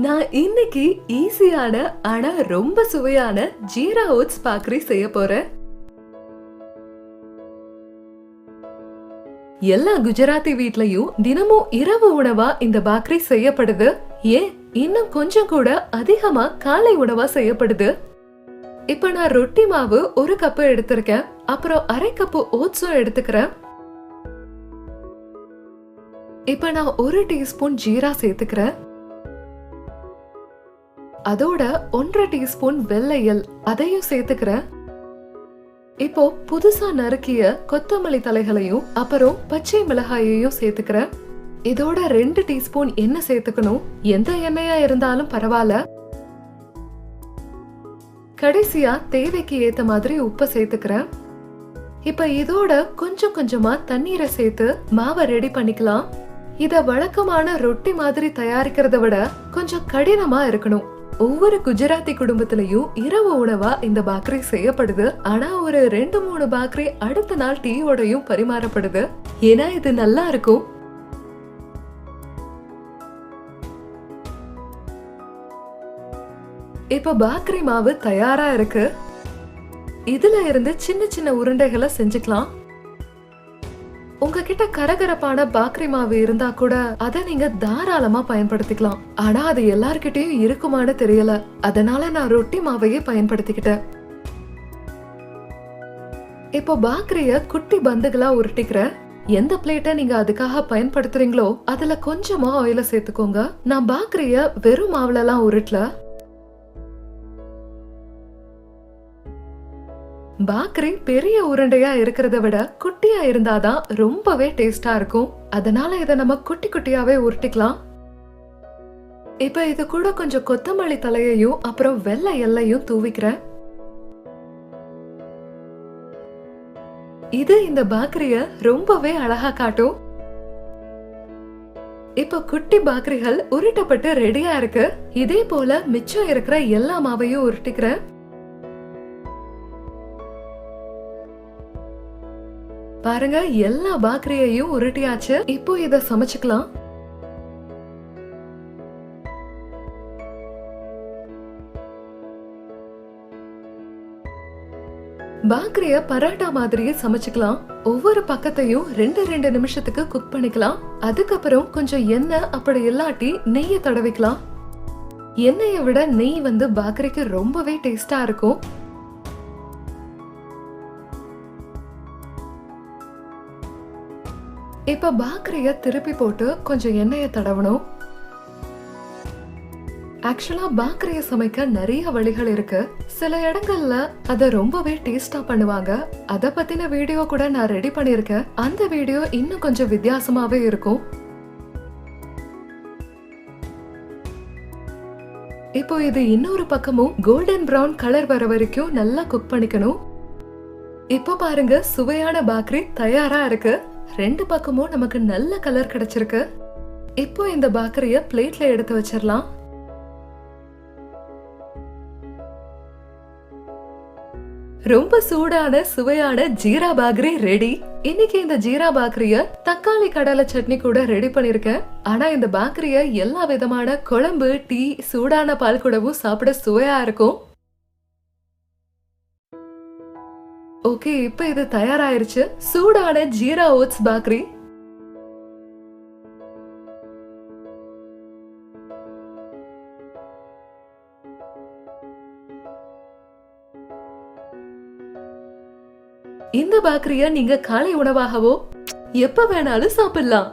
நான் இன்னைக்கு ஈஸியான ஆனா ரொம்ப சுவையான ஜீரா ஓட்ஸ் பாக்ரி செய்ய போறேன். எல்லா குஜராத்தி வீட்லயும் தினமும் இரவு உணவா இந்த பாக்ரி செய்யப்படுது. ஏன் இன்னும் கொஞ்சம் கூட அதிகமா காலை உணவா செய்யப்படுது. இப்ப நான் ரொட்டி மாவு 1 கப் எடுத்திருக்கேன். அப்புறம் 1/2 கப் ஓட்ஸும் எடுத்துக்கிறேன். இப்ப நான் 1 டீஸ்பூன் ஜீரா சேர்த்துக்கிறேன். அதோட 1/2 டீஸ்பூன் வெள்ளையல் அதையும் சேர்த்துக்கிறேன். இப்போ புதுசா நறுக்கிய கொத்தமல்லி தலைகளையும் அப்புறம் பச்சை மிளகாயையும் சேர்த்துக்கிறேன். இதோட 2 டீஸ்பூன் எண்ணெய் சேர்த்துக்கணும். எந்த எண்ணெயா இருந்தாலும் பரவாயில்ல. கடைசியா தேவைக்கு ஏத்த மாதிரி உப்பு சேர்த்துக்கிறேன். இப்ப இதோட கொஞ்சம் கொஞ்சமா தண்ணீரை சேர்த்து மாவை ரெடி பண்ணிக்கலாம். இத வழக்கமான ரொட்டி மாதிரி தயாரிக்கிறத விட கொஞ்சம் கடினமா இருக்கணும். ஒவ்வொரு குஜராத்தி குடும்பத்திலையும் இரவு உணவா இந்த பாக்ரி செய்யப்படுது. ஆனா ஒரு 2-3 பாக்ரி அடுத்த நாள் டீயோடையும் பரிமாறப்படுது. ஏன்னா இது நல்லா இருக்கும். இப்ப பாக்ரி மாவு தயாரா இருக்கு. இதுல இருந்து சின்ன சின்ன உருண்டைகளை செஞ்சுக்கலாம். உங்ககிட்ட கரகரப்பான பாக்ரி மாவு இருந்தா கூட அதை நீங்க தாராளமா பயன்படுத்திக்கலாம். ஆனா அது எல்லார்கிட்டயும் இருக்குமான்னு தெரியல. அதனால நான் ரொட்டி மாவையே பயன்படுத்திக்கிட்டேன். இப்போ பாக்ரிய குட்டி பந்துகளா உருட்டிக்கிறேன். எந்த பிளேட்டை நீங்க அதுக்காக பயன்படுத்துறீங்களோ அதுல கொஞ்சமா ஆயில சேர்த்துக்கோங்க. நான் பாக்ரிய வெறும் மாவுல எல்லாம் உருட்டல. பாக்ரி பெரிய உருண்டையா இருக்கிறத விட குட்டியா இருந்தாதான் ரொம்பவே டேஸ்டா இருக்கும். அதனால இத நம்ம குட்டி குட்டியாவே உருட்டிக்கலாம். இப்ப இது கூட கொஞ்சம் கொத்தமல்லி தலையையும் அப்புறம் வெள்ளை எல்லையும் தூவிக்கிறேன். இது இந்த பாக்ரிய ரொம்பவே அழகா காட்டும். இப்ப குட்டி பாக்ரிகள் உருட்டப்பட்டு ரெடியா இருக்கு. இதே போல மிச்சம் இருக்கிற எல்லா மாவையும் உருட்டிக்கிறேன். பாருங்க, எல்லா பாக்ரியையும் உருட்டியாச்சு. இப்போ இத சமைச்சுக்கலாம். பாக்ரிய பரோட்டா மாதிரியே சமைச்சுக்கலாம். ஒவ்வொரு பக்கத்தையும் 2 நிமிஷத்துக்கு குக் பண்ணிக்கலாம். அதுக்கப்புறம் கொஞ்சம் எண்ணெய் அப்படி இல்லாட்டி நெய்யை தடவிக்கலாம். எண்ணெயை விட நெய் பாக்ரிக்கு ரொம்பவே டேஸ்டா இருக்கும். இப்ப பாக்ரிய திருப்பி போட்டு கொஞ்சம் எண்ணெயை தடவணும். ஆக்சுவலா பாக்ரிய சமைக்க நிறைய வழிகள் இருக்கு. சில இடங்கள்ல அத ரொம்பவே டேஸ்டா பண்ணுவாங்க. அத பத்தின வீடியோ கூட நான் ரெடி பண்ணிருக்கேன். அந்த வீடியோ இன்னும் கொஞ்சம் வித்தியாசமாவே இருக்கும். இப்போ இது இன்னொரு பக்கமும் கோல்டன் பிரவுன் கலர் வர வரைக்கும் நல்லா குக் பண்ணிக்கணும். இப்போ பாருங்க, சுவையான பாக்ரி தயாரா இருக்கு. 2 பக்கமும் நமக்கு நல்ல கலர் கிடைச்சிருக்கு. இப்போ இந்த பாக்ரிய பிளேட்ல எடுத்து வச்சிடலாம். ரொம்ப சூடான சுவையான ஜீரா பாக்ரி ரெடி. இன்னைக்கு இந்த ஜீரா பாக்ரிய தக்காளி கடலை சட்னி கூட ரெடி பண்ணிருக்கேன். ஆனா இந்த பாக்ரிய எல்லா விதமான குழம்பு, டீ, சூடான பால் கூடவும் சாப்பிட சுவையா இருக்கும். ஓகே, இப்ப இது தயாராயிருச்சு. சூடான ஜீரா ஓட்ஸ் பாக்ரி. இந்த பாக்ரிய நீங்க காலை உணவாகவோ எப்ப வேணாலும் சாப்பிடலாம்.